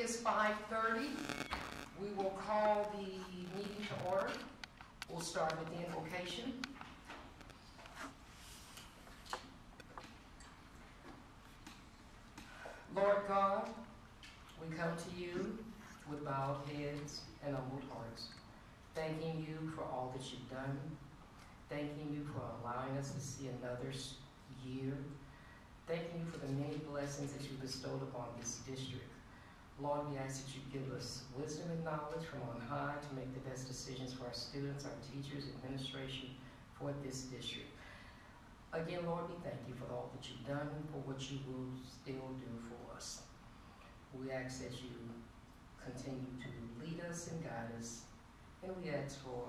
is 5:30. We will call the meeting to order. We'll start with the invocation. Lord God, we come to you with bowed heads and humble hearts, thanking you for all that you've done, thanking you for allowing us to see another year, thanking you for the many blessings that you bestowed upon this district. Lord, we ask that you give us wisdom and knowledge from on high to make the best decisions for our students, our teachers, administration for this district. Again, Lord, we thank you for all that you've done, for what you will still do for us. We ask that you continue to lead us and guide us, and we ask for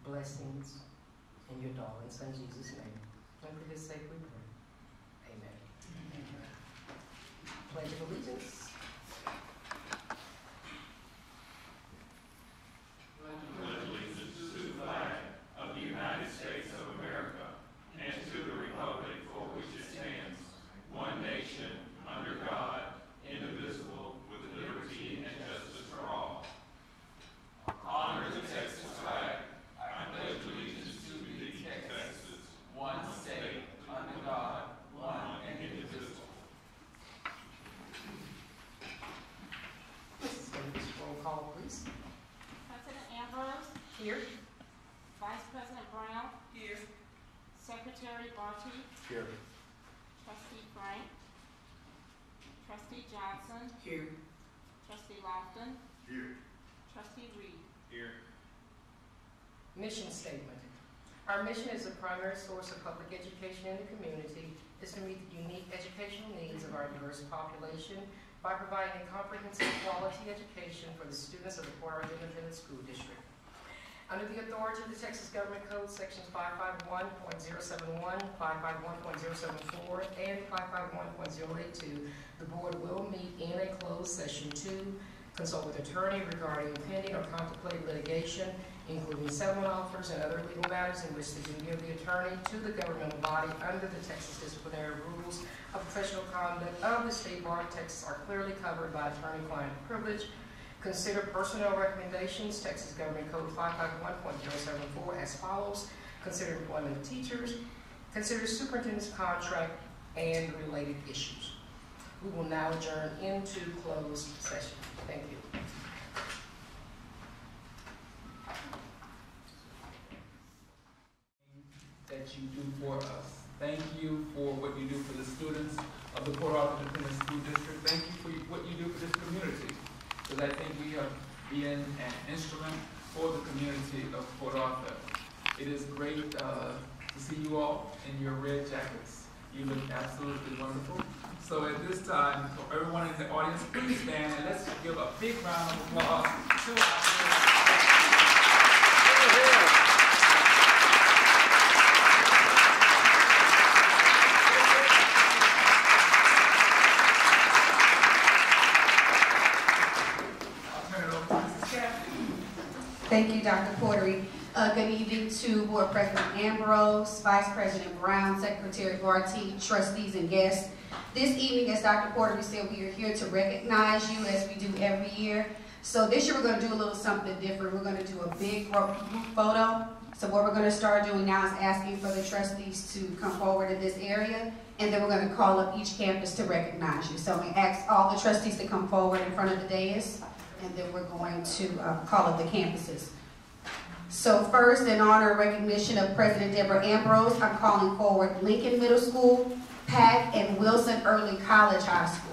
blessings in your darling Son Jesus' name. And for his sake we pray. Amen. Amen. Pledge of allegiance. Pledge allegiance to the flag of the United States of America and to the republic for which it stands, one nation, under God, indivisible, with liberty and justice for all. Honor the Texas flag. I pledge allegiance to the Texas, one state, under God, one and indivisible. Mrs. Davis, roll call, please. President Ambrose. Here. Vice President Brown. Here. Secretary Barty. Here. Trustee Frank. Trustee Johnson. Here. Trustee Lofton. Here. Trustee Reed. Here. Mission statement. Our mission as the primary source of public education in the community is to meet the unique educational needs of our diverse population by providing a comprehensive quality education for the students of the Port Arthur Independent School District. Under the authority of the Texas Government Code sections 551.071, 551.074, and 551.082, the board will meet in a closed session to consult with attorney regarding pending or contemplated litigation, including settlement offers and other legal matters in which the duty of the attorney to the governmental body under the Texas disciplinary rules of professional conduct of the State Bar of Texas are clearly covered by attorney-client privilege. Consider personnel recommendations, Texas Government Code 551.074 as follows. Consider employment of teachers. Consider superintendent's contract and related issues. We will now adjourn into closed session. Thank you. That you do for us. Thank you for what you do for the students of the Port Arthur Independent School District. Thank you for what you do for this community, because I think we have been an instrument for the community of Port Arthur. It is great to see you all in your red jackets. You look absolutely wonderful. So at this time, for everyone in the audience, please stand and let's give a big round of applause to our Thank you, Dr. Portery. Good evening to Board President Ambrose, Vice President Brown, Secretary Barty, trustees and guests. This evening, as Dr. Portery said, we are here to recognize you as we do every year. So this year we're going to do a little something different. We're going to do a big group photo. So what we're going to start doing now is asking for the trustees to come forward in this area, and then we're going to call up each campus to recognize you. So we ask all the trustees to come forward in front of the dais, and then we're going to call up the campuses. So first, in honor and recognition of President Deborah Ambrose, I'm calling forward Lincoln Middle School, Pack, and Wilson Early College High School.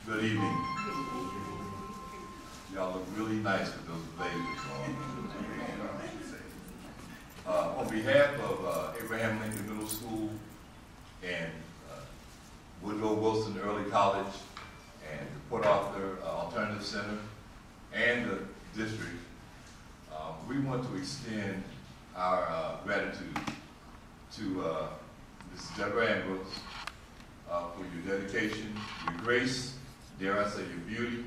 Good evening. Y'all look really nice with those blazers on. On behalf of Abraham Lincoln Middle School and Woodrow Wilson Early College and Port Arthur Alternative Center and the district, we want to extend our gratitude to Mrs. Deborah Ambrose for your dedication, your grace, dare I say your beauty,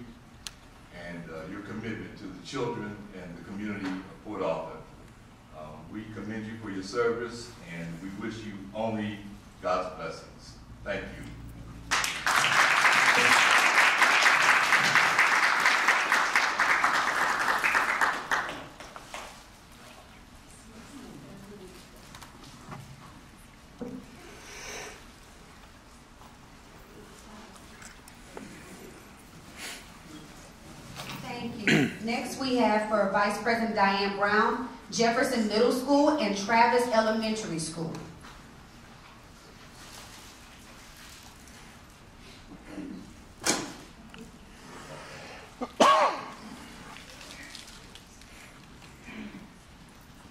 and your commitment to the children and the community of Port Arthur. We commend you for your service, and we wish you only God's blessings. Thank you. Thank you. Next, we have for Vice President Diane Brown, Jefferson Middle School and Travis Elementary School.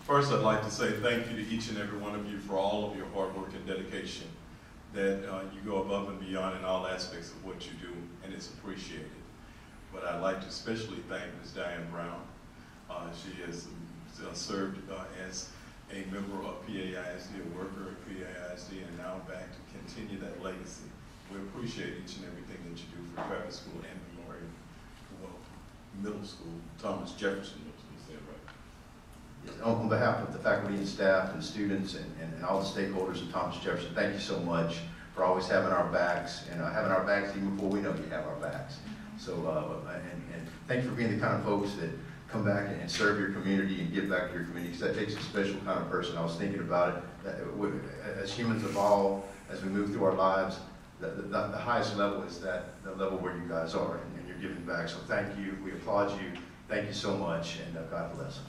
First, I'd like to say thank you to each and every one of you for all of your hard work and dedication, that you go above and beyond in all aspects of what you do, and it's appreciated. But I'd like to especially thank Ms. Diane Brown. She has served as a member of PAISD, a worker at PAISD, and now back to continue that legacy. We appreciate each and everything that you do for Travis School and Memorial Middle School, Thomas Jefferson Middle School, is that right? Yes, on behalf of the faculty and staff and students and all the stakeholders of Thomas Jefferson, thank you so much for always having our backs, and having our backs even before we know you have our backs. So, and thank you for being the kind of folks that come back and serve your community and give back to your community, because that takes a special kind of person. I was thinking about it, that as humans evolve, as we move through our lives, the highest level is the level where you guys are, and you're giving back. So thank you, we applaud you, thank you so much, and God bless.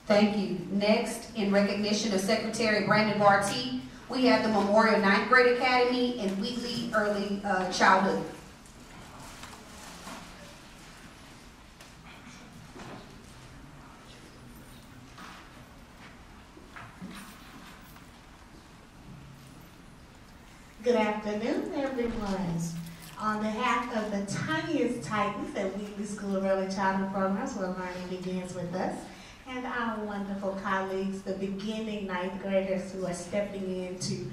Thank you. Next, in recognition of Secretary Brandon Barty, we have the Memorial 9th Grade Academy and Wheatley Early Childhood. Good afternoon, everyone. On behalf of the tiniest Titans at Wheatley School of Early Childhood Programs, where learning begins with us, and our wonderful colleagues, the beginning 9th graders who are stepping in to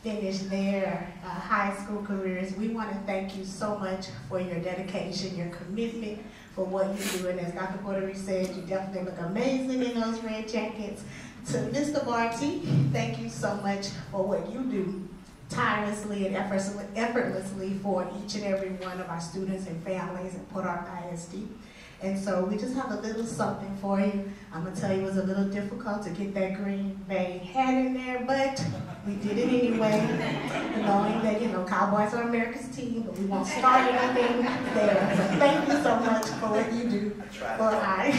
finish their high school careers, we want to thank you so much for your dedication, your commitment, for what you do. And as Dr. Portery said, you definitely look amazing in those red jackets. To Mr. Barty, thank you so much for what you do tirelessly and effortlessly for each and every one of our students and families in Port Arthur ISD. And so we just have a little something for you. I'm going to tell you it was a little difficult to get that Green Bay hat in there, but we did it anyway, knowing that, you know, Cowboys are America's team, but we won't start anything there. So thank you so much for what you do for I.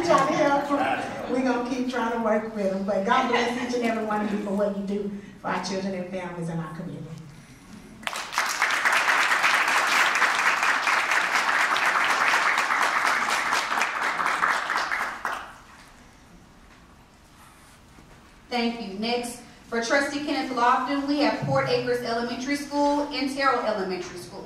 Try to help them. We're going to keep trying to work with them, but God bless each and every one of you for what you do for our children and families in our community. Thank you. Next, for Trustee Kenneth Lofton, we have Port Acres Elementary School and Terrell Elementary School.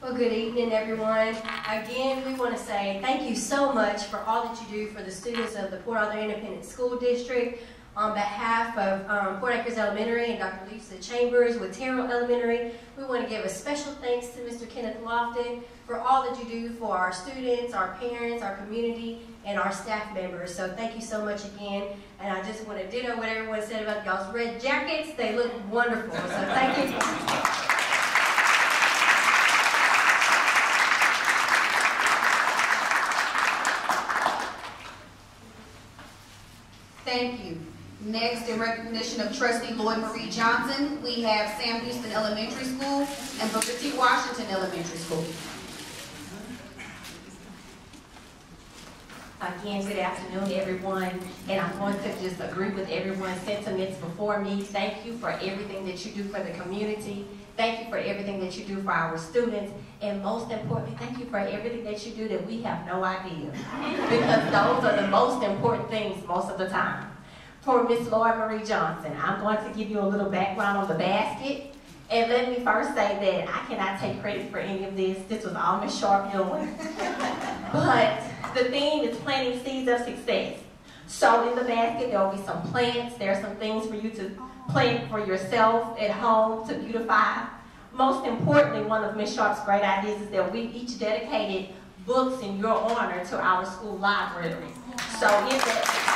Well, good evening, everyone. Again, we want to say thank you so much for all that you do for the students of the Port Arthur Independent School District. On behalf of Port Acres Elementary and Dr. Lisa Chambers with Terrell Elementary, we want to give a special thanks to Mr. Kenneth Lofton for all that you do for our students, our parents, our community, and our staff members. So thank you so much again. And I just want to ditto what everyone said about y'all's red jackets. They look wonderful. So thank you. Thank you. Next, in recognition of Trustee Lloyd Marie Johnson, we have Sam Houston Elementary School and Booker T. Washington Elementary School. Again, good afternoon, everyone. And I'm going to just agree with everyone's sentiments before me. Thank you for everything that you do for the community. Thank you for everything that you do for our students. And most importantly, thank you for everything that you do that we have no idea. Because those are the most important things most of the time. for Miss Laura Marie Johnson. I'm going to give you a little background on the basket. And let me first say that I cannot take credit for any of this. This was all Ms. Sharp doing. But the theme is planting seeds of success. So in the basket, there will be some plants. There are some things for you to plant for yourself at home to beautify. Most importantly, one of Ms. Sharp's great ideas is that we each dedicated books in your honor to our school library. So in the basket,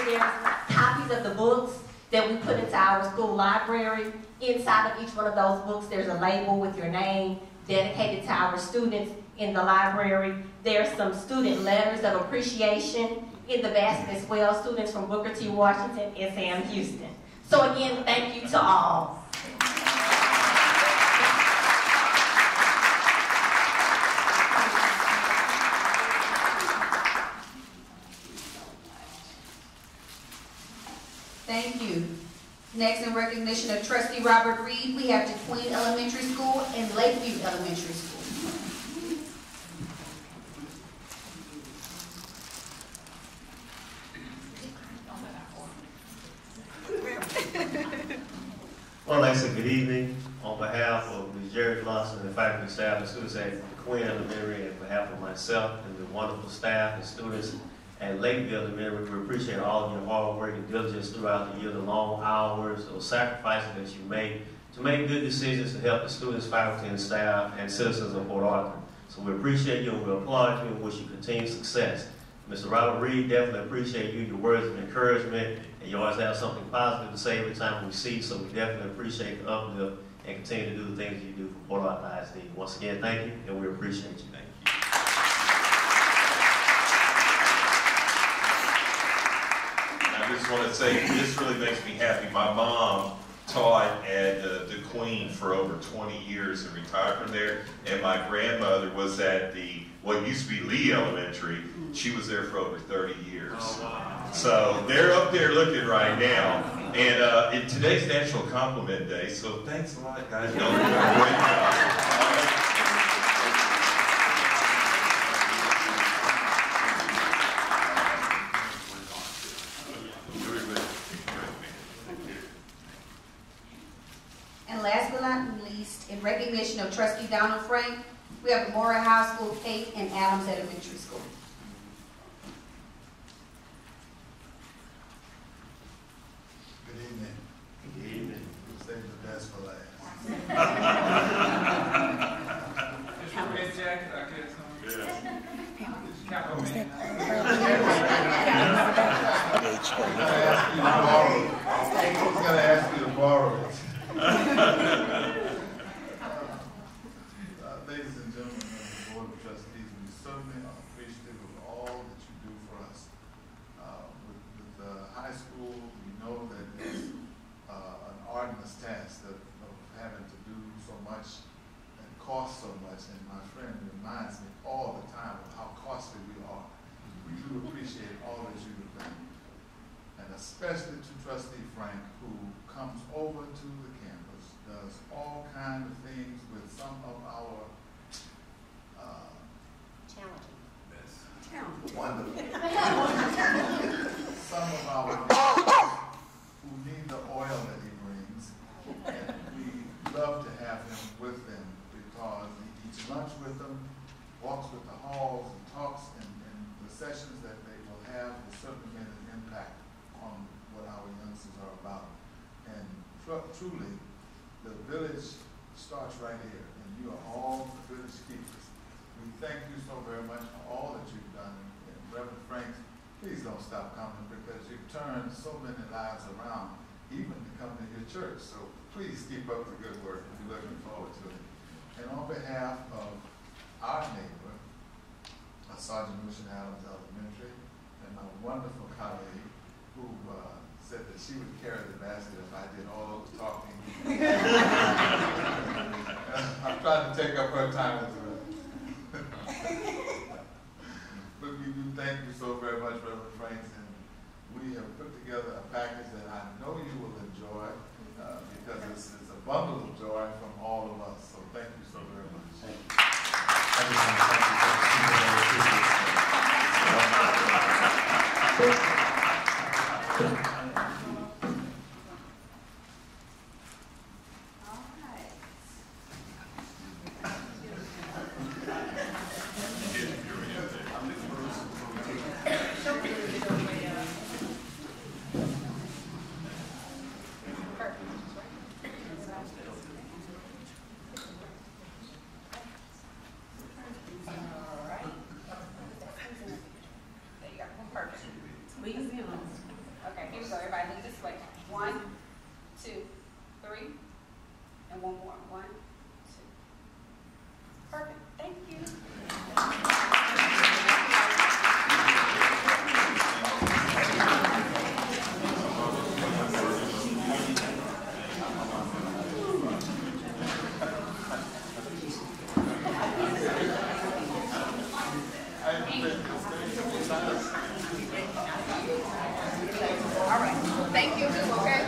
there's copies of the books that we put into our school library. Inside of each one of those books, there's a label with your name dedicated to our students in the library. There's some student letters of appreciation in the basket as well, students from Booker T. Washington and Sam Houston. So again, thank you to all. Thank you. Next, in recognition of Trustee Robert Reed, we have DeQueen Elementary School and Lakeview Elementary School. Well, I said good evening on behalf of Ms. Jerry Lawson and faculty, staff, and students at DeQueen Elementary, and on behalf of myself and the wonderful staff and students at Lakeview Elementary. We appreciate all of your hard work and diligence throughout the year, the long hours, those sacrifices that you make to make good decisions to help the students, faculty, and staff, and citizens of Port Arthur. So we appreciate you and we applaud you and wish you continued success. Mr. Robert Reed, definitely appreciate you, your words of encouragement, and you always have something positive to say every time we see you, so we definitely appreciate the uplift and continue to do the things you do for Port Arthur ISD. Once again, thank you, and we appreciate you. Thank you. I just want to say, this really makes me happy. My mom taught at DeQueen for over 20 years and retired from there, and my grandmother was at what used to be Lee Elementary. She was there for over 30 years. Oh, wow. So they're up there looking right now. And today's National Compliment Day, so thanks a lot, guys. Y'all doing a great job. And last but not least, in recognition of Trustee Donald Frank, we have Memorial High School, Kate, and Adams Elementary School. Good evening. Good evening. Save the best for last. Just for Miss Jackson, I guess. Capital Man. Who's going to ask you to borrow it? Ladies and gentlemen of the Board of Trustees, we certainly are appreciative of all that you do for us. With the high school, we know that it's an arduous task of having to do so much and cost so much, and my friend reminds me all the time of how costly we are. We do appreciate all that you have done, and especially to Trustee Frank, who comes over to the campus, does all kinds of things with some of our wonderful. Some of our who need the oil that he brings, and we love to have him with them because he eats lunch with them, walks with the halls, and talks, and the sessions that they will have will certainly make an impact on what our youngsters are about. And truly, the village starts right here, and you are all the village keepers. We thank you so very much for all that you've done. And Reverend Frank, please don't stop coming because you've turned so many lives around, even to come to your church. So please keep up the good work. We're looking forward to it. And on behalf of our neighbor, Sergeant Lucian Adams Elementary, and my wonderful colleague who said that she would carry the basket if I did all the talking. I'm trying to take up her time as well. But we do thank you so very much, Reverend Franks, and we have put together a package that I know you will enjoy because it's a bundle of joy from all of us. So thank you so very much. Thank you. I just want to thank you for the Okay, here we go. Everybody look this way. 1, 2, 3, and one more. 1, 2. Perfect. Thank you. All right. Thank you. Okay.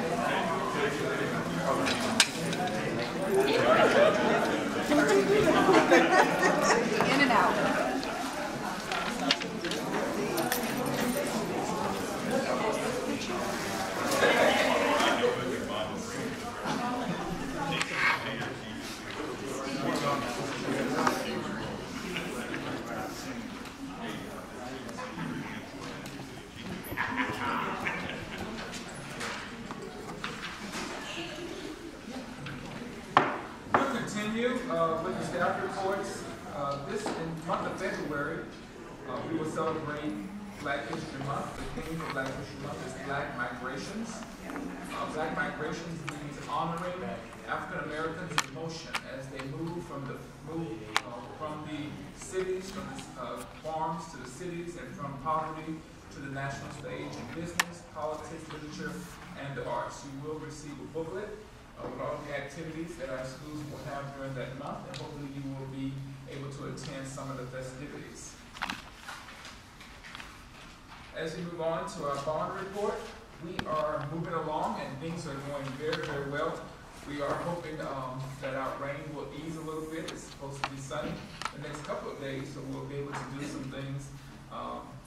In and out. With the staff reports, this month of February, we will celebrate Black History Month. The theme for Black History Month is Black Migrations. Black Migrations means honoring African Americans in motion as they move from the cities, from the farms to the cities, and from poverty to the national stage in business, politics, literature, and the arts. You will receive a booklet with all the activities that our schools will have during that month, and hopefully you will be able to attend some of the festivities. As we move on to our bond report, we are moving along and things are going very, very well. We are hoping that our rain will ease a little bit. It's supposed to be sunny the next couple of days, so we'll be able to do some things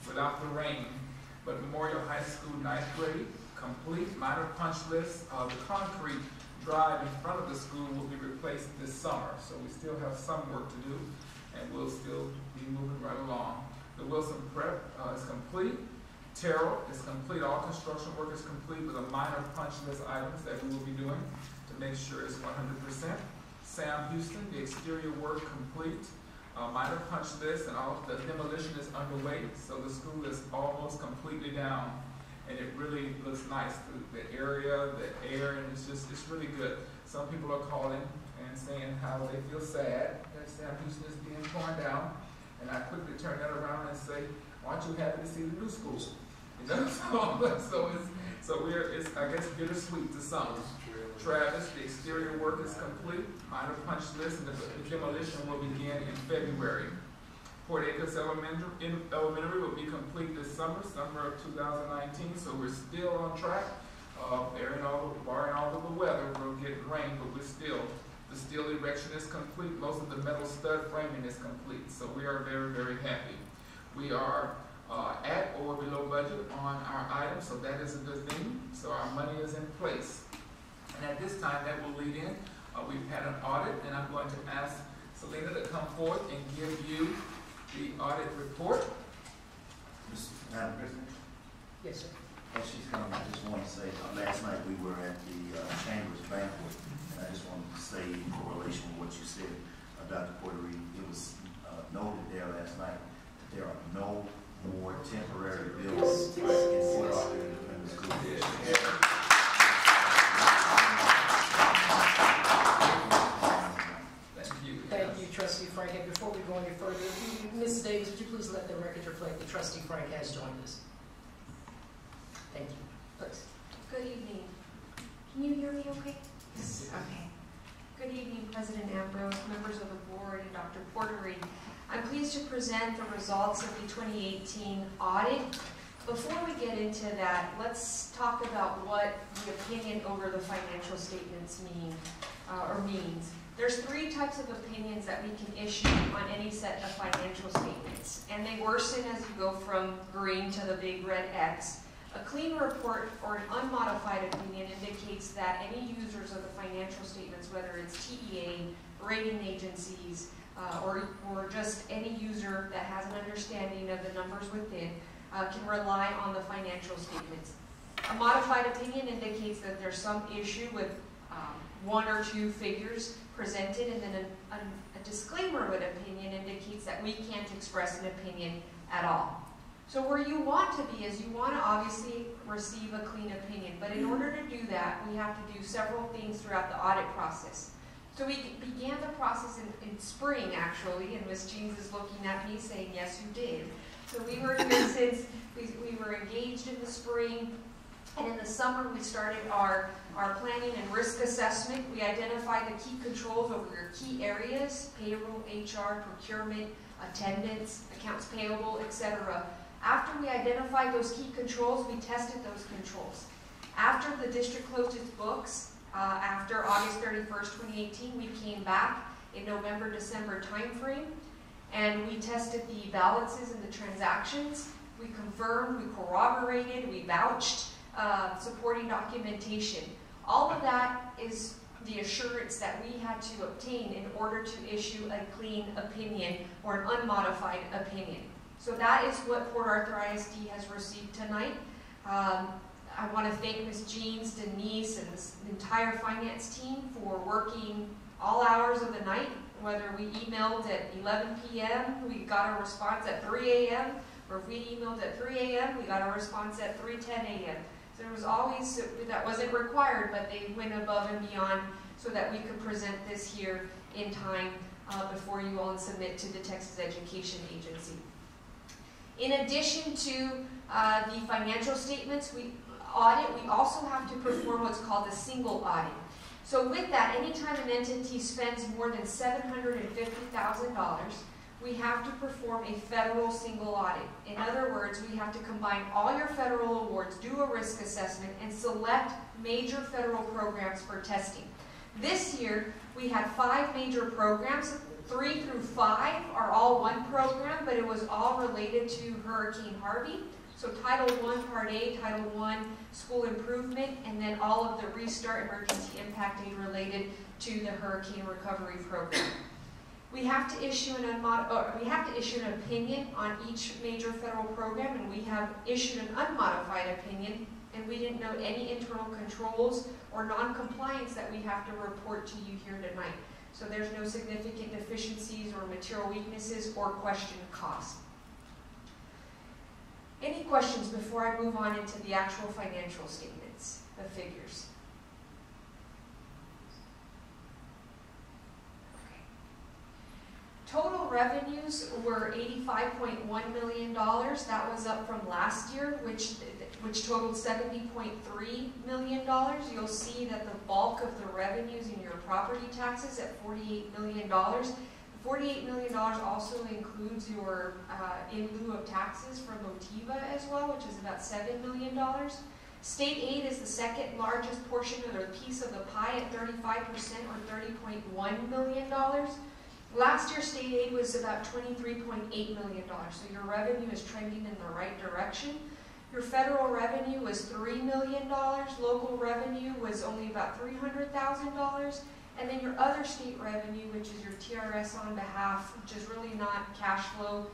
without the rain. But Memorial High School 9th grade, complete minor punch list. The concrete drive in front of the school will be replaced this summer, so we still have some work to do, and we'll still be moving right along. The Wilson Prep is complete. Terrell is complete. All construction work is complete with a minor punch list items that we will be doing to make sure it's 100%. Sam Houston, the exterior work complete. Minor punch list and all the demolition is underway, so the school is almost completely down. And it really looks nice, the area, the air, and it's really good. Some people are calling and saying how they feel sad that Sam Houston is being torn down, and I quickly turn that around and say, aren't you happy to see the new school? You know, it's I guess bittersweet to some. Travis, the exterior work is complete, minor punch list, and the demolition will begin in February. Port Acres Elementary will be complete this summer of 2019, so we're still on track. Barring all of the weather, we're getting rain, but the steel erection is complete. Most of the metal stud framing is complete, so we are very, very happy. We are at or below budget on our items, so that is a good thing. So our money is in place. And at this time, that will lead in. We've had an audit, and I'm going to ask Selena to come forth and give you the audit report. Madam President? Yes, sir. As she's coming, I just want to say, last night we were at the Chambers banquet, and I just wanted to say in correlation with what you said, Dr. Portery, it was noted there last night that there are no more temporary bills in Fort Arthur Independent School District. Thank you, Trustee Frank. And before we go any further, Ms. Davis, would you please let the record reflect that Trustee Frank has joined us? Thank you. Please. Good evening. Can you hear me okay? Yes. Okay. Good evening, President Ambrose, members of the board, and Dr. Portery. I'm pleased to present the results of the 2018 audit. Before we get into that, let's talk about what the opinion over the financial statements means. There's 3 types of opinions that we can issue on any set of financial statements. statements, and they worsen as you go from green to the big red X. A clean report or an unmodified opinion indicates that any users of the financial statements, whether it's TEA, rating agencies, or just any user that has an understanding of the numbers within, can rely on the financial statements. A modified opinion indicates that there's some issue with one or two figures presented, and then a disclaimer of an opinion indicates that we can't express an opinion at all. So where you want to be is you want to obviously receive a clean opinion, but in order to do that, we have to do several things throughout the audit process. So we began the process in spring, actually, and Ms. Jeans is looking at me saying, yes, you did. So we were here since we were engaged in the spring, and in the summer we started our planning and risk assessment. We identified the key controls over your key areas: payroll, HR, procurement, attendance, accounts payable, etc. After we identified those key controls, we tested those controls. After the district closed its books, after August 31st, 2018, we came back in November, December timeframe, and we tested the balances and the transactions. We confirmed, we corroborated, we vouched, supporting documentation. All of that is the assurance that we had to obtain in order to issue a clean opinion or an unmodified opinion. So that is what Port Arthur ISD has received tonight. I want to thank Ms. Jeans, Denise, and the entire finance team for working all hours of the night. Whether we emailed at 11 p.m., we got a response at 3 a.m., or if we emailed at 3 a.m., we got a response at 3:10 a.m. So there was always, that wasn't required, but they went above and beyond so that we could present this here in time before you all and submit to the Texas Education Agency. In addition to the financial statements we also have to perform what's called a single audit. So with that, anytime an entity spends more than $750,000, we have to perform a federal single audit. In other words, we have to combine all your federal awards, do a risk assessment, and select major federal programs for testing. This year, we had 5 major programs. 3 through 5 are all one program, but it was all related to Hurricane Harvey. So Title I, Part A, Title I, School Improvement, and then all of the Restart Emergency Impact Aid related to the Hurricane Recovery Program. We have to issue an opinion on each major federal program, and we have issued an unmodified opinion, and we didn't note any internal controls or non-compliance that we have to report to you here tonight. So there's no significant deficiencies or material weaknesses or question cost. Any questions before I move on into the actual financial statements, the figures? Total revenues were $85.1 million. That was up from last year, which totaled $70.3 million. You'll see that the bulk of the revenues in your property taxes at $48 million. $48 million also includes your in lieu of taxes from Motiva as well, which is about $7 million. State aid is the second largest portion of the piece of the pie at 35% or $30.1 million. Last year, state aid was about $23.8 million, so your revenue is trending in the right direction. Your federal revenue was $3 million, local revenue was only about $300,000, and then your other state revenue, which is your TRS on behalf, which is really not cash flow,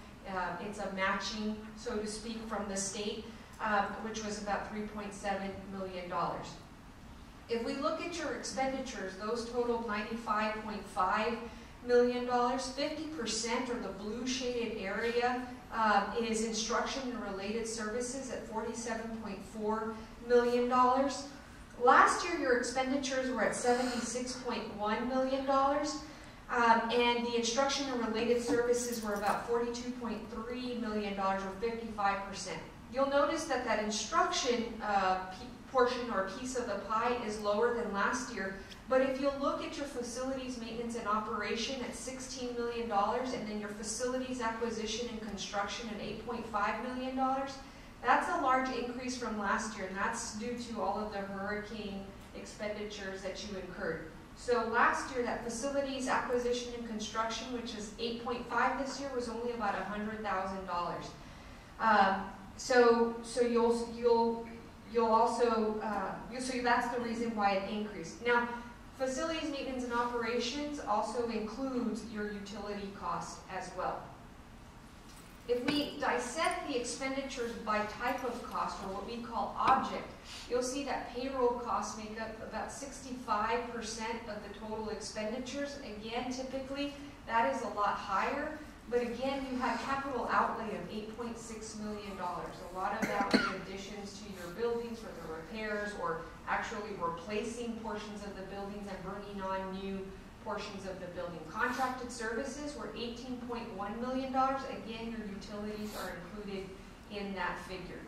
it's a matching, so to speak, from the state, which was about $3.7 million. If we look at your expenditures, those totaled $95.5 million. 50%, or the blue shaded area, is instruction and related services at $47.4 million. Last year, your expenditures were at $76.1 million, and the instruction and related services were about $42.3 million, or 55%. You'll notice that that instruction portion or piece of the pie is lower than last year. But if you look at your facilities maintenance and operation at $16 million, and then your facilities acquisition and construction at $8.5 million, that's a large increase from last year, and that's due to all of the hurricane expenditures that you incurred. So last year, that facilities acquisition and construction, which is 8.5 this year, was only about $100,000. So that's the reason why it increased. Now, facilities maintenance and operations also includes your utility costs as well. If we dissect the expenditures by type of cost, or what we call object, you'll see that payroll costs make up about 65% of the total expenditures. Again, typically, that is a lot higher. But again, you have capital outlay of $8.6 million. A lot of that was additions to your buildings for the repairs, or actually replacing portions of the buildings and bringing on new portions of the building. Contracted services were $18.1 million. Again, your utilities are included in that figure.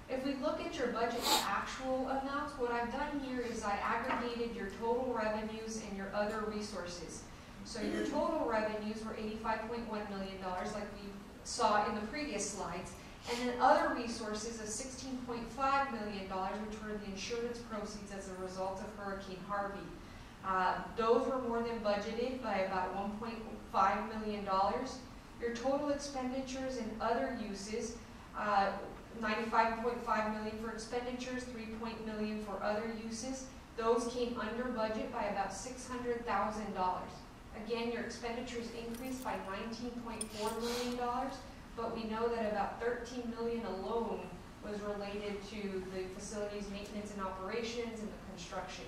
If we look at your budget to actual amounts, what I've done here is I aggregated your total revenues and your other resources. So your total revenues were $85.1 million, like we saw in the previous slides, and then other resources of $16.5 million, which were the insurance proceeds as a result of Hurricane Harvey. Those were more than budgeted by about $1.5 million. Your total expenditures and other uses, $95.5 million for expenditures, $3 million for other uses. Those came under budget by about $600,000. Again, your expenditures increased by $19.4 million, but we know that about $13 million alone was related to the facilities maintenance and operations and the construction.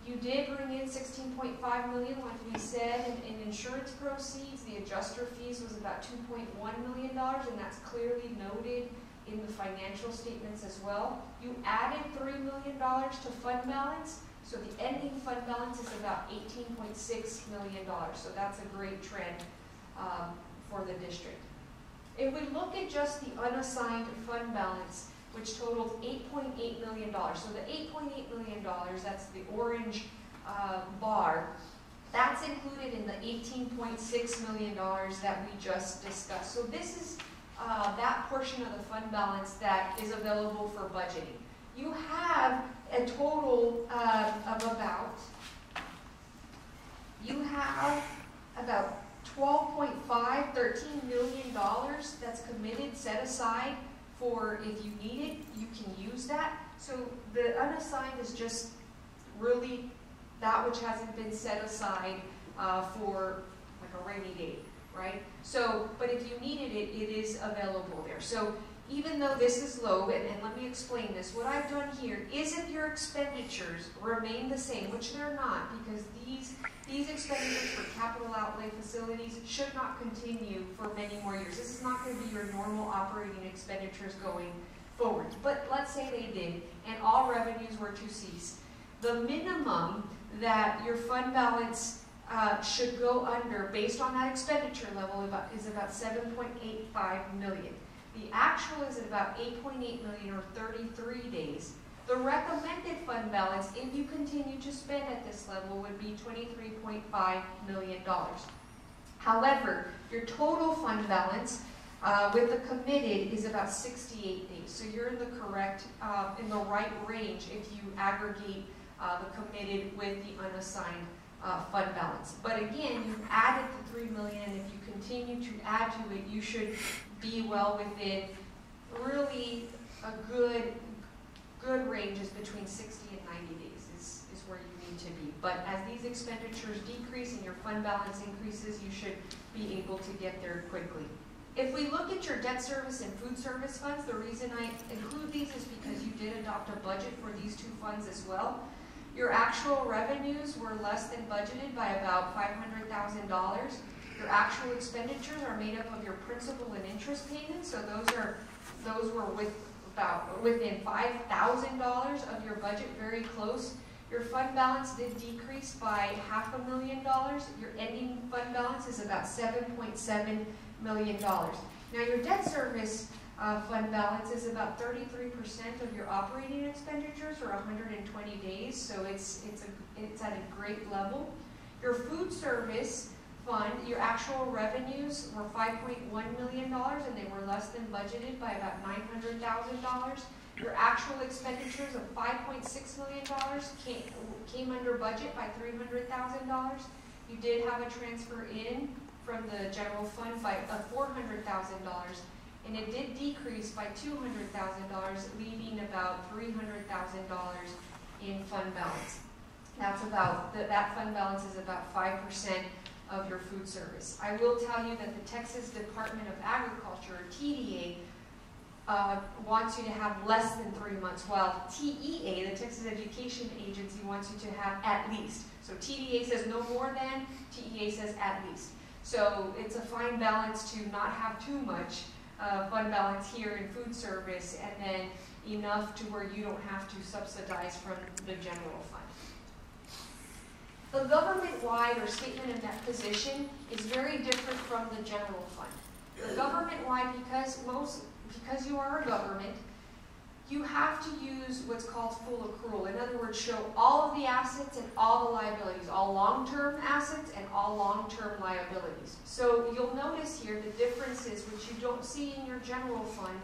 You did bring in $16.5 million, like we said, in insurance proceeds. The adjuster fees was about $2.1 million, and that's clearly noted in the financial statements as well. You added $3 million to fund balance, so the ending fund balance is about $18.6 million, so that's a great trend for the district. If we look at just the unassigned fund balance, which totaled $8.8 million. So the $8.8 million, that's the orange bar, that's included in the $18.6 million that we just discussed. So this is that portion of the fund balance that is available for budgeting. You have a total of about, $13 million that's committed, set aside for if you need it, you can use that. So the unassigned is just really that which hasn't been set aside for like a rainy day, right? So, but if you needed it, it is available there. So even though this is low, and let me explain this, what I've done here is if your expenditures remain the same, which they're not, because these expenditures for capital outlay facilities should not continue for many more years. This is not going to be your normal operating expenditures going forward. But let's say they did, and all revenues were to cease. The minimum that your fund balance should go under, based on that expenditure level, is about $7.85 million. The actual is at about $8.8 million, or 33 days. The recommended fund balance, if you continue to spend at this level, would be $23.5 million. However, your total fund balance with the committed is about 68 days. So you're in the correct, in the right range if you aggregate the committed with the unassigned fund balance. But again, you've added the $3 million, and if you continue to add to it, you should be well within really a good ranges between 60 and 90 days is where you need to be. But as these expenditures decrease and your fund balance increases, you should be able to get there quickly. If we look at your debt service and food service funds, the reason I include these is because you did adopt a budget for these two funds as well. Your actual revenues were less than budgeted by about $500,000. Your actual expenditures are made up of your principal and interest payments, so those were within $5,000 of your budget, very close. Your fund balance did decrease by $500,000. Your ending fund balance is about $7.7 million. Now your debt service fund balance is about 33% of your operating expenditures, or 120 days, so it's at a great level. Your food service fund, your actual revenues were $5.1 million, and they were less than budgeted by about $900,000. Your actual expenditures of $5.6 million came under budget by $300,000. You did have a transfer in from the general fund of $400,000, and it did decrease by $200,000, leaving about $300,000 in fund balance. That's about, that fund balance is about 5% of your food service. I will tell you that the Texas Department of Agriculture, or TDA, wants you to have less than 3 months, while TEA, the Texas Education Agency, wants you to have at least. So TDA says no more than, TEA says at least. So it's a fine balance to not have too much fund balance here in food service, and then enough to where you don't have to subsidize from the general fund. The government-wide or statement of net position is very different from the general fund. The government-wide, because you are a government, you have to use what's called full accrual. In other words, show all of the assets and all the liabilities, all long-term assets and all long-term liabilities. So you'll notice here the differences, which you don't see in your general fund,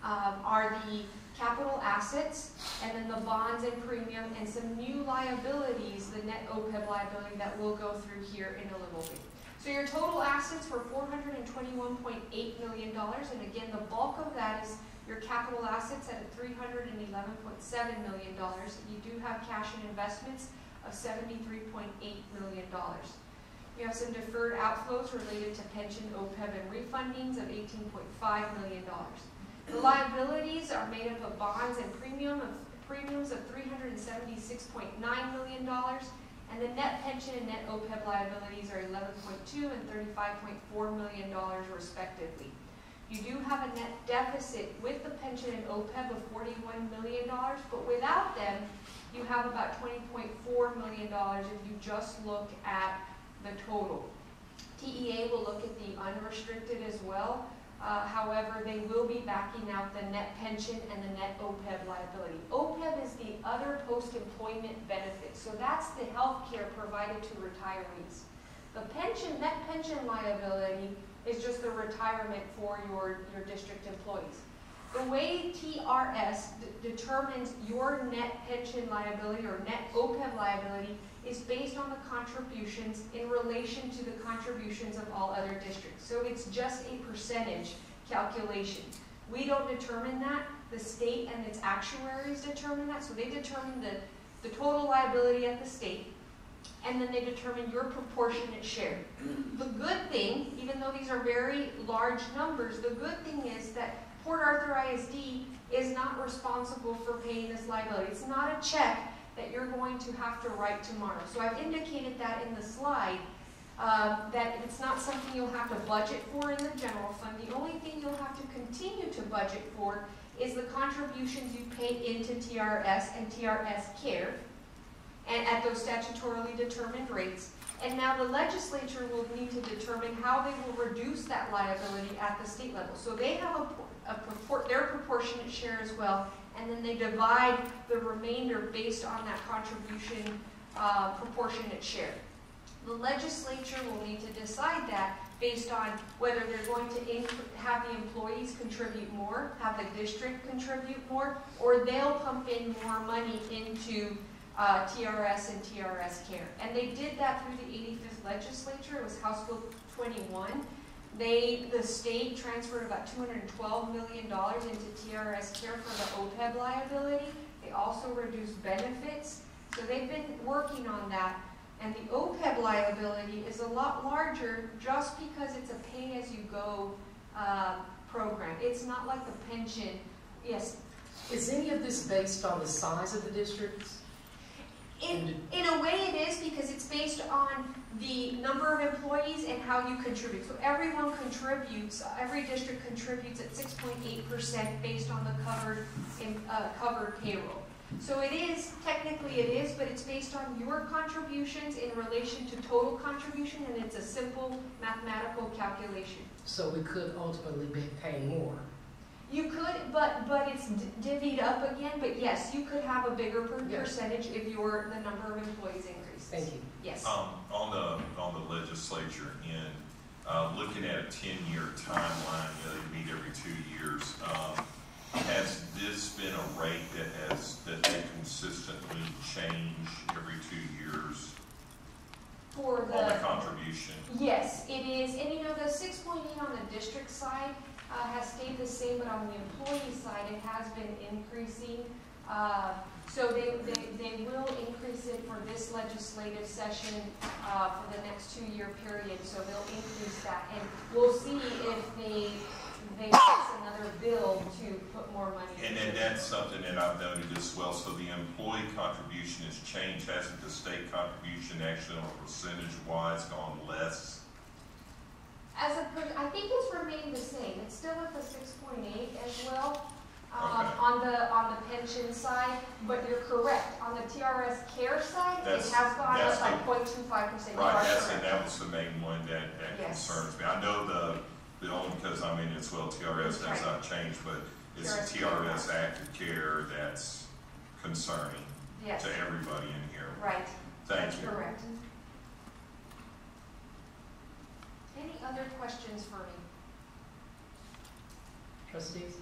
are the capital assets, and then the bonds and premium, and some new liabilities, the net OPEB liability that we'll go through here in a little bit. So your total assets were $421.8 million, and again, the bulk of that is your capital assets at $311.7 million. You do have cash and investments of $73.8 million. You have some deferred outflows related to pension, OPEB, and refundings of $18.5 million. The liabilities are made up of bonds and premiums of $376.9 million, and the net pension and net OPEB liabilities are $11.2 and $35.4 million respectively. You do have a net deficit with the pension and OPEB of $41 million, but without them, you have about $20.4 million if you just look at the total. TEA will look at the unrestricted as well. However, they will be backing out the net pension and the net OPEB liability. OPEB is the other post-employment benefit, so that's the health care provided to retirees. The net pension liability is just the retirement for your district employees. The way TRS determines your net pension liability or net OPEB liability is based on the contributions in relation to the contributions of all other districts. So it's just a percentage calculation. We don't determine that. The state and its actuaries determine that. So they determine the total liability at the state, and then they determine your proportionate share. The good thing, even though these are very large numbers, the good thing is that Port Arthur ISD is not responsible for paying this liability. It's not a check that you're going to have to write tomorrow. So I've indicated that in the slide, that it's not something you'll have to budget for in the general fund. The only thing you'll have to continue to budget for is the contributions you pay into TRS and TRS Care, and at those statutorily determined rates. And now the legislature will need to determine how they will reduce that liability at the state level. So they have their proportionate share as well, and then they divide the remainder based on that contribution proportionate share. The legislature will need to decide that based on whether they're going to have the employees contribute more, have the district contribute more, or they'll pump in more money into TRS and TRS Care. And they did that through the 85th legislature. It was House Bill 21. The state transferred about $212 million into TRS Care for the OPEB liability. They also reduced benefits. So they've been working on that. And the OPEB liability is a lot larger just because it's a pay-as-you-go program. It's not like the pension. Yes? Is any of this based on the size of the districts? In a way it is, because it's based on the number of employees and how you contribute. So everyone contributes, every district contributes at 6.8% based on the covered payroll. So it is, technically it is, but it's based on your contributions in relation to total contribution, and it's a simple mathematical calculation. So we could ultimately be paying more. You could, but it's divvied up again. But yes, you could have a bigger percentage if the number of employees increases. Thank you. Yes. On the legislature end, looking at a 10-year timeline, they meet every 2 years. has this been a rate that they consistently change every 2 years For on the contribution? Yes, it is. And you know, the 6.8 on the district side has stayed the same, but on the employee side, it has been increasing. So they will increase it for this legislative session for the next 2-year period. So they'll increase that, and we'll see if they pass another bill to put more money. And then that's something that I've noted as well. So the employee contribution has changed. Hasn't the state contribution actually on a percentage-wise gone less? I think it's remained the same. It's still at the 6.8 as well. Okay. On the pension side, but you're correct. On the TRS care side, it has gone up by 0.25%. Right, that was the main one that Yes. concerns me. I know the only because I'm in it as well, TRS has not changed, but it's the TRS active care that's concerning Yes. to everybody in here. Right. Thank That's you. correct. Any other questions for me? Trustees?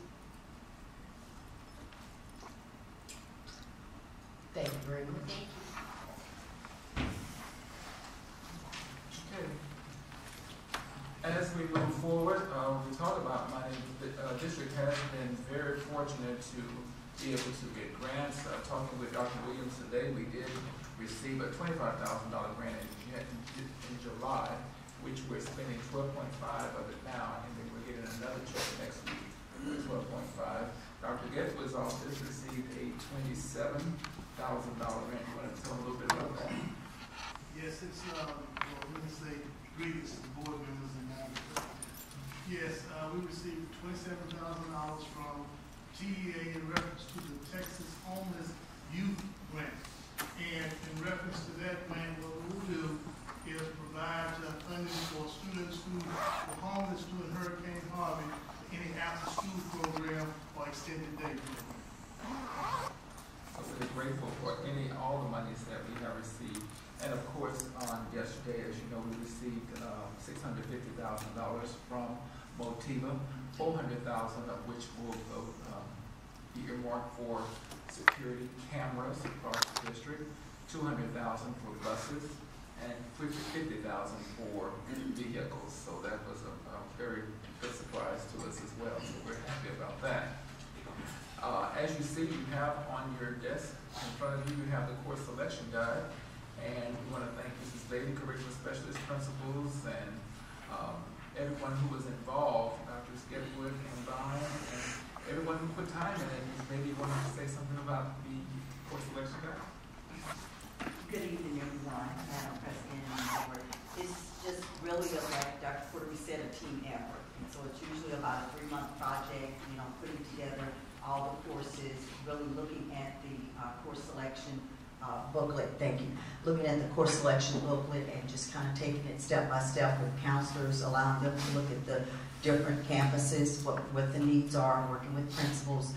Thank you very much. Thank you. Okay. As we move forward, we talk about money. The district has been very fortunate to be able to get grants. Talking with Dr. Williams today, we did receive a $25,000 grant in July, which we're spending 12.5 of it now, and then we're getting another check next week for 12.5. Dr. Getwood's office received a $27,000 grant. You want to tell a little bit about that? Yes, it's, well, let me say greetings to the board members and management. Yes, we received $27,000 from TEA in reference to the Texas Homeless Youth Grant. And in reference to that grant, what we'll do is provide funding for students who were homeless during Hurricane Harvey, any after-school program or extended day program. So we're grateful for all the monies that we have received. And of course, on yesterday, as you know, we received $650,000 from Motiva, $400,000 of which will be earmarked for security cameras across the district, $200,000 for buses, and $50,000 for vehicles. So that was a very good surprise to us as well. So we're happy about that. As you see, you have on your desk in front of you, you have the course selection guide. And we want to thank Mrs. Bailey, curriculum specialist, principals, and everyone who was involved, Dr. Getwood and Brian, and everyone who put time in it. Ms. Bailey, you wanted to say something about the course selection guide? Good evening, everyone, Madam President and Board. It's just really, like Dr. Porter said, a team effort. And so it's usually about a 3-month project, putting together all the courses, really looking at the course selection booklet, thank you. Looking at the course selection booklet and just kind of taking it step by step with counselors, allowing them to look at the different campuses, what the needs are, working with principals.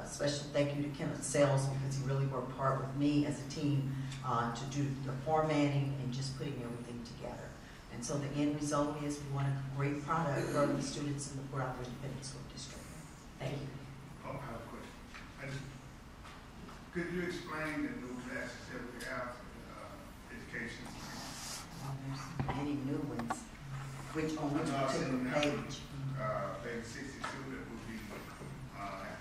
Special thank you to Kenneth Sales because he really worked hard with me as a team to do the formatting and just putting everything together. And so the end result is we want a great product for the students in the Port Arthur Independent School District. Thank you. I have a question. Could you explain the new classes that we have in education? There's many new ones. On which particular page? Page 62, that would be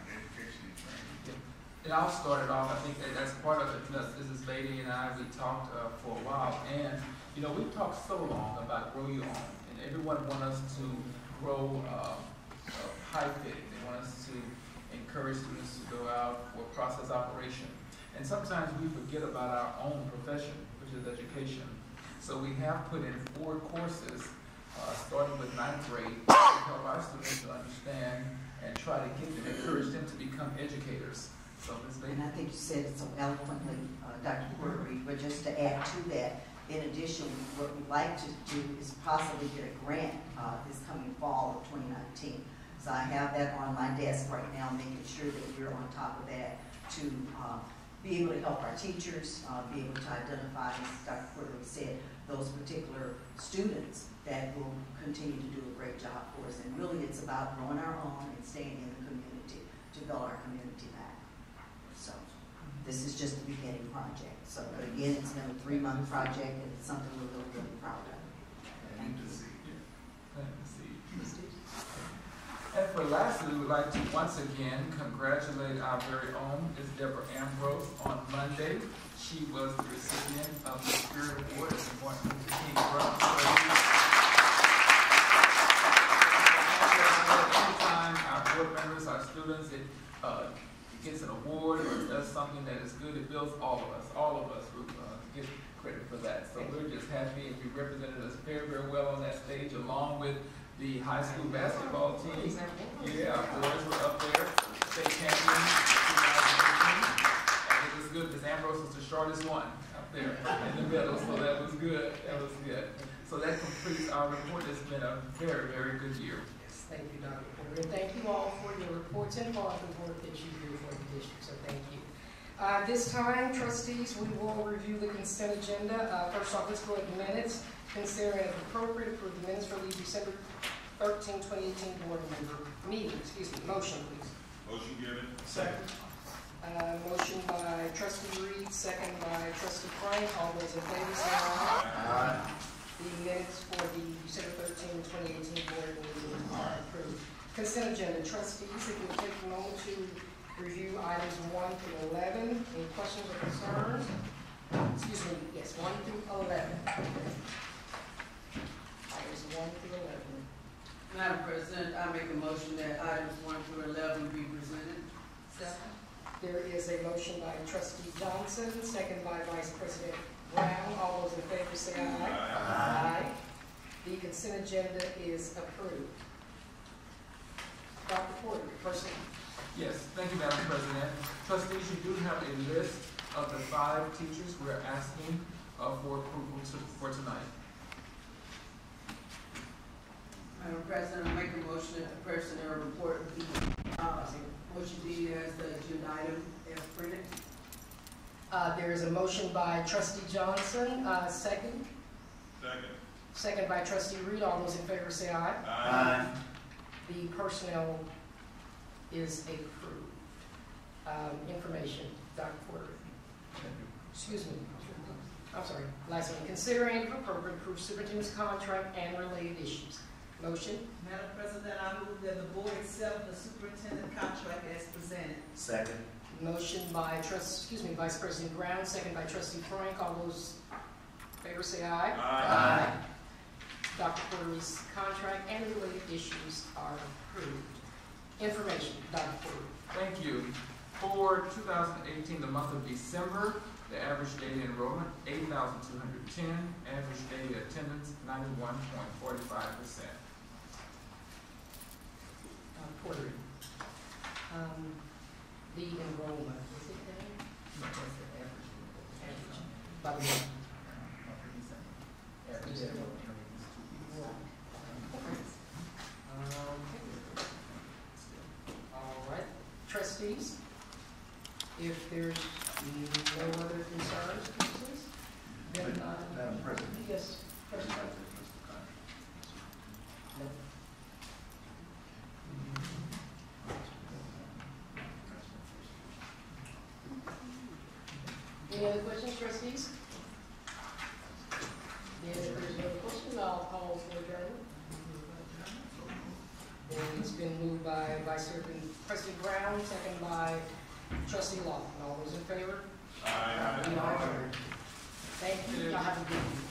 education and training. And I'll start it off. I think that's part of it. Mrs. Beatty and I, we talked for a while. And, we've talked so long about grow your own. And everyone wants us to grow high fitting. They want us to encourage students to go out for process operation. And sometimes we forget about our own profession, which is education. So we have put in 4 courses, starting with 9th grade, to help our students to understand and try to get them, encourage them to become educators. So Ms. Bailey. And I think you said it so eloquently, Dr. Porter Reed, but just to add to that, in addition, what we'd like to do is possibly get a grant this coming fall of 2019. So I have that on my desk right now, making sure that we're on top of that to be able to help our teachers, be able to identify, as Dr. Porter said, those particular students that will continue to do a great job for us. And really it's about growing our own and staying in the community to build our community back. So this is just the beginning project. So again, it's been a 3-month project, and it's something we're really, really proud of. Thank you. And for lastly, we would like to once again congratulate our very own Ms. Deborah Ambrose. On Monday, she was the recipient of the Spirit Award at the Martin Luther King Brown. Anytime our board members, our students, it gets an award or does something that is good, it builds all of us get credit for that. So we're just happy, and you represented us very, very well on that stage, along with the high school basketball team. Yeah, our boys were up there, state champions 2018. And it was good because Ambrose was the shortest one up there in the middle, so that was good. That was good. So that completes our report. It's been a very, very good year. Yes, thank you, Dr. Porter. And thank you all for your reports and for the work that you do for the district, so thank you. This time, trustees, we will review the consent agenda. First off, let's go at minutes. Consider it appropriate to approve the minutes for the December 13, 2018 board member meeting. Excuse me. Motion, please. Motion given. Second. Motion by Trustee Reed, second by Trustee Frank. All those in favor say aye. Aye. The minutes for the December 13, 2018 board meeting are approved. Consent agenda. Trustees, if you'll take a moment to review items 1 through 11. Any questions or concerns? Excuse me. Yes, 1 through 11. Items 1 through 11. Madam President, I make a motion that items 1 through 11 be presented. Second. There is a motion by Trustee Johnson, second by Vice President Brown. All those in favor say aye. Aye. The consent agenda is approved. Dr. Porter, person. Yes, thank you, Madam President. Trustees, you do have a list of the 5 teachers we're asking for approval for tonight. Madam President, I make a motion that the personnel report be, motion be as the agenda item as printed. There is a motion by Trustee Johnson, second. Second. Second by Trustee Reed. All those in favor say aye. Aye. The personnel is approved. Information, Dr. Porter. Excuse me. I'm sorry. Last one. Considering if appropriate, approve superintendent's contract and related issues. Motion. Madam President, I move that the board accept the superintendent contract as presented. Second. Motion by Vice President Brown, second by Trustee Frank. All those in favor say aye. Aye. Dr. Porter's contract and related issues are approved. Information, Dr. Porter. Thank you. For 2018, the month of December, the average daily enrollment, 8,210. Average daily attendance, 91.45%. Porter. The enrollment, is it there? No, that's the average. Average. By the way. Average. All right. Trustees, if there's no other concerns, please, then, Madam President. yes. President. No. Any other questions, trustees? Then if there's no question, I'll call for adjournment. And it's been moved by Vice President Brown, second by Trustee Lawton. All those in favor? Aye. We are adjourned. Thank you. Y'all have a good evening.